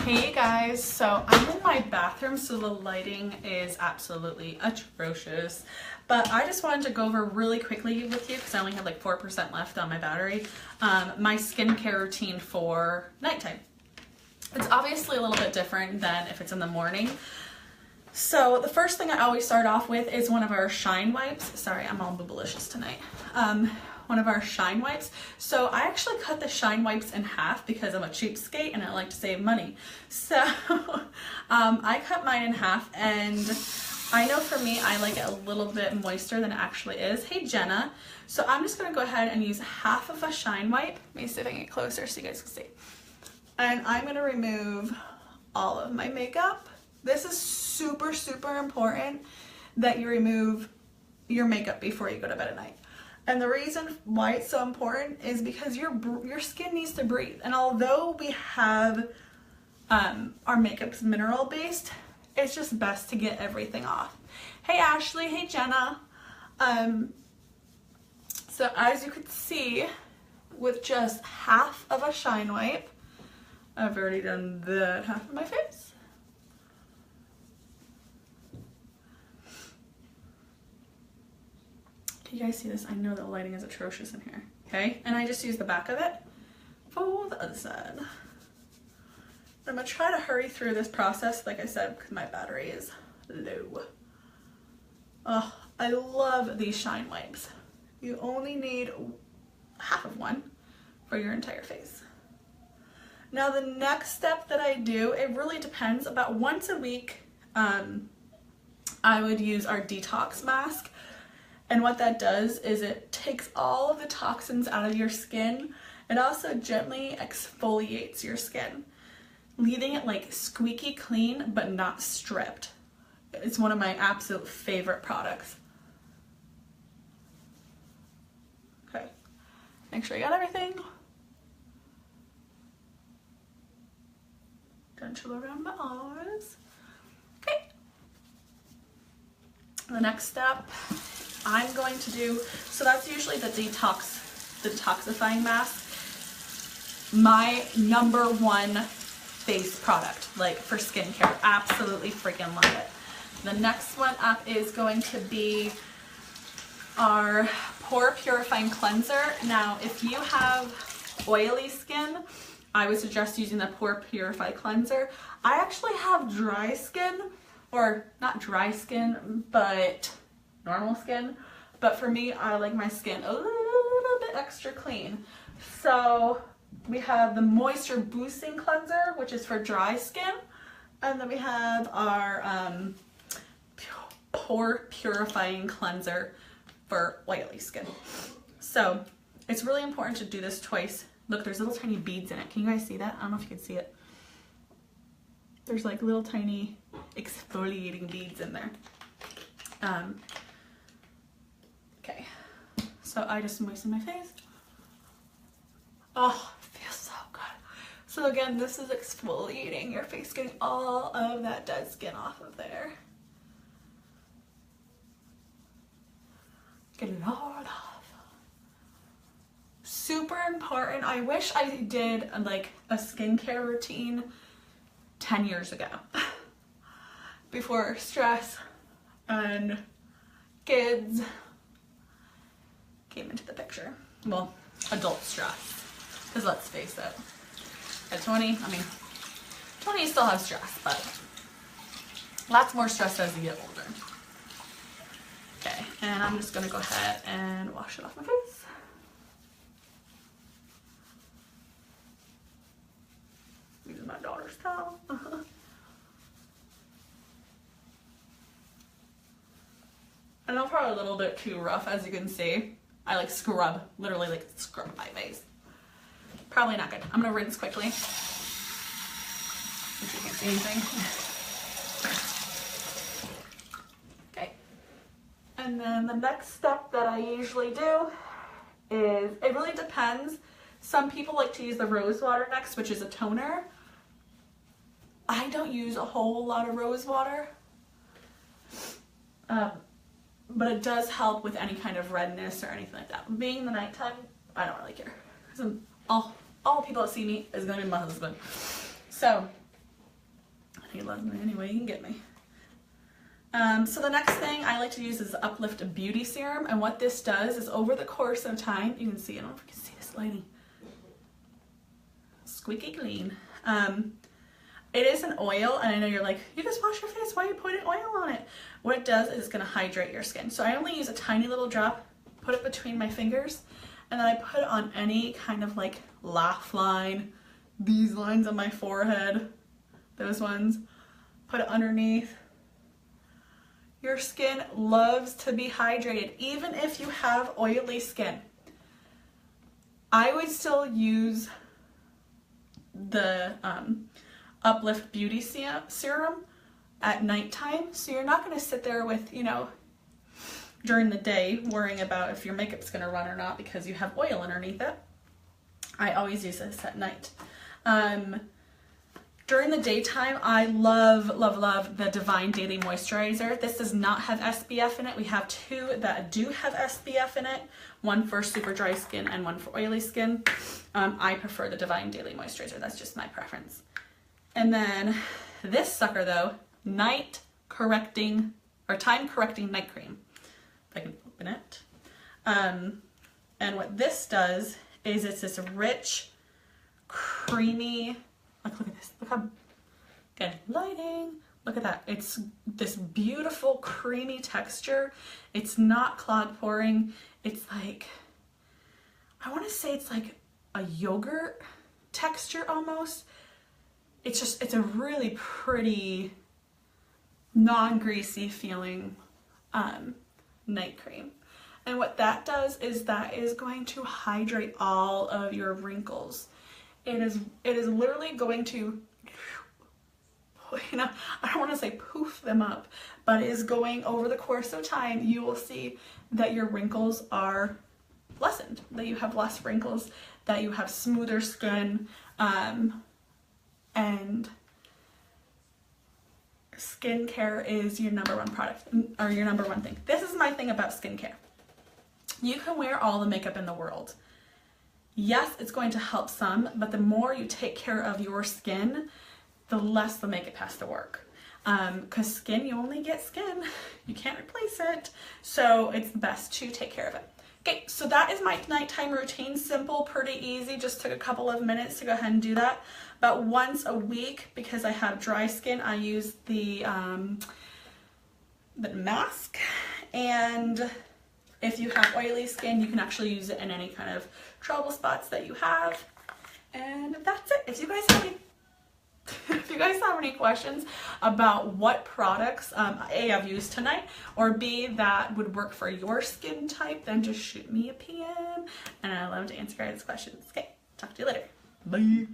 Hey guys, so I'm in my bathroom, so the lighting is absolutely atrocious, but I just wanted to go over really quickly with you because I only have like 4% left on my battery, my skincare routine for nighttime. It's obviously a little bit different than if it's in the morning. So the first thing I always start off with is one of our Shine Wipes. Sorry, I'm all boobalicious tonight. One of our Shine Wipes. So I actually cut the Shine Wipes in half because I'm a cheapskate and I like to save money. So I cut mine in half, and I know for me I like it a little bit moister than it actually is. Hey Jenna. So I'm just going to go ahead and use half of a Shine Wipe. Let me see if I can get closer so you guys can see. And I'm going to remove all of my makeup. This is super, super important that you remove your makeup before you go to bed at night. And the reason why it's so important is because your skin needs to breathe. And although we have our makeup's mineral based, it's just best to get everything off. Hey Ashley, hey Jenna. So as you can see, with just half of a Shine Wipe, I've already done that half of my face. Can you guys see this? I know the lighting is atrocious in here. Okay, and I just use the back of it for the other side. I'm gonna try to hurry through this process, like I said, because my battery is low. Oh, I love these Shine Wipes. You only need half of one for your entire face. Now the next step that I do, it really depends. About once a week, I would use our detox mask. And what that does is it takes all of the toxins out of your skin. It also gently exfoliates your skin, leaving it like squeaky clean but not stripped. It's one of my absolute favorite products. Okay, make sure you got everything. Gentle around my eyes. Okay. The next step I'm going to do, so that's usually the detoxifying mask. My number one face product, like for skincare, absolutely freaking love it. The next one up is going to be our Pore Purifying Cleanser. Now, if you have oily skin, I would suggest using the Pore Purify Cleanser. I actually have dry skin, or not dry skin, but normal skin. But for me, I like my skin a little bit extra clean. So we have the Moisture Boosting Cleanser, which is for dry skin. And then we have our Pore Purifying Cleanser for oily skin. So it's really important to do this twice. Look, there's little tiny beads in it. Can you guys see that? I don't know if you can see it. There's like little tiny exfoliating beads in there. Okay, so I just moisten my face. Oh, it feels so good. So again, this is exfoliating your face, getting all of that dead skin off of there. Get it all off. Super important. I wish I did like a skincare routine 10 years ago. Before stress and kids came into the picture. Well, adult stress. Because let's face it, at 20, I mean, 20 you still have stress, but lots more stress as you get older. Okay, and I'm just gonna go ahead and wash it off my face. Using my daughter's towel. I know, probably a little bit too rough, as you can see. I like scrub, literally like scrub my face. Probably not good. I'm gonna rinse quickly. If you can't see anything. Okay. And then the next step that I usually do is, it really depends. Some people like to use the rose water next, which is a toner. I don't use a whole lot of rose water. But it does help with any kind of redness or anything like that. Being the nighttime, I don't really care. All people that see me is gonna be my husband. So He loves me any way he can get me. So the next thing I like to use is Uplift Beauty Serum, and what this does is over the course of time, you can see, I don't know if you can see this lighting, squeaky clean. It is an oil, and I know you're like, you just wash your face, why are you putting oil on it? What it does is it's going to hydrate your skin. So I only use a tiny little drop, put it between my fingers, and then I put it on any kind of like laugh line, these lines on my forehead, those ones, put it underneath. Your skin loves to be hydrated, even if you have oily skin. I would still use the Uplift Beauty Serum at nighttime, so you're not going to sit there with, you know, during the day worrying about if your makeup's going to run or not because you have oil underneath it. I always use this at night. During the daytime, I love the Divine Daily Moisturizer. This does not have SPF in it. We have two that do have SPF in it, one for super dry skin and one for oily skin. I prefer the Divine Daily Moisturizer. That's just my preference. And then this sucker though, Night Correcting, or Time Correcting Night Cream. If I can open it. And what this does is it's this rich, creamy, like look at this, look how good lighting, look at that. It's this beautiful creamy texture. It's not clog pouring. It's like, I want to say it's like a yogurt texture almost. It's just, it's a really pretty non-greasy feeling night cream. And what that does is that is going to hydrate all of your wrinkles. It is literally going to, you know, I don't want to say poof them up, but it is going over the course of time, you will see that your wrinkles are lessened, that you have less wrinkles, that you have smoother skin, and skincare is your number one product, or your number one thing. This is my thing about skincare. You can wear all the makeup in the world. Yes, it's going to help some, but the more you take care of your skin, the less the makeup has to work. Because skin, you only get skin. You can't replace it. So it's best to take care of it. Okay, so that is my nighttime routine. Simple, pretty easy. Just took a couple of minutes to go ahead and do that. But once a week, because I have dry skin, I use the mask. And if you have oily skin, you can actually use it in any kind of trouble spots that you have. And that's it. If you guys have any questions about what products A, I've used tonight, or B, that would work for your skin type, then just shoot me a PM, and I love to answer guys' questions. Okay, talk to you later. Bye.